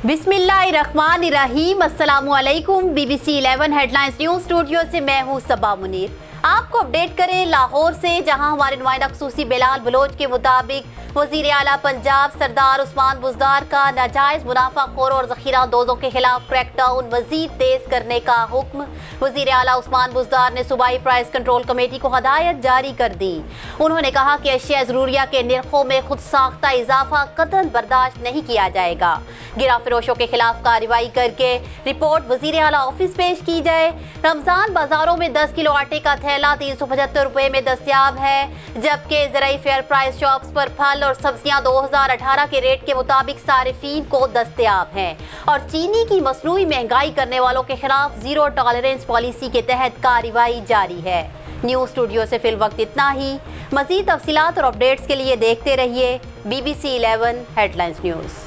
बिस्मिल्लाहिर्रहमानिर्रहीम। अस्सलामुअलैकुम। BBC 11 headlines news studio से मैं हूँ सबा मुनीर। आपको अपडेट करें लाहौर से, जहां हमारे नुमाइंदा खसूसी बिलाल बलोच के मुताबिक वज़ीर आला पंजाब सरदार उस्मान बुज़दार का नाजायज़ मुनाफाखोर और ज़ख़ीरा दोज़ों के खिलाफ क्रैकडाउन मज़ीद तेज़ करने का हुक्म। वज़ीर आला उस्मान बुज़दार ने सूबाई प्राइस कंट्रोल कमेटी को हदायत जारी कर दी। उन्होंने कहा कि अशिया ज़रूरिया के निर्खों में खुद साख्ता इजाफा कतई बर्दाश्त नहीं किया जाएगा। गिरा फरोशों के खिलाफ कार्रवाई करके रिपोर्ट वज़ीर आला ऑफिस पेश की जाए। रमज़ान बाजारों में 10 किलो आटे का थैला 375 रुपये में दस्तियाब है, जबकि ज़राई फेयर प्राइस शॉप्स पर फल और सब्जियां 2018 के रेट के मुताबिक सारिफीन को दस्तियाब हैं। और चीनी की मसनूई महंगाई करने वालों के खिलाफ जीरो टॉलरेंस पॉलिसी के तहत कार्रवाई जारी है। न्यूज़ स्टूडियो से फिल वक्त इतना ही। मज़ीद तफसीलात और अपडेट्स के लिए देखते रहिए BBC 11 हेडलाइंस न्यूज़।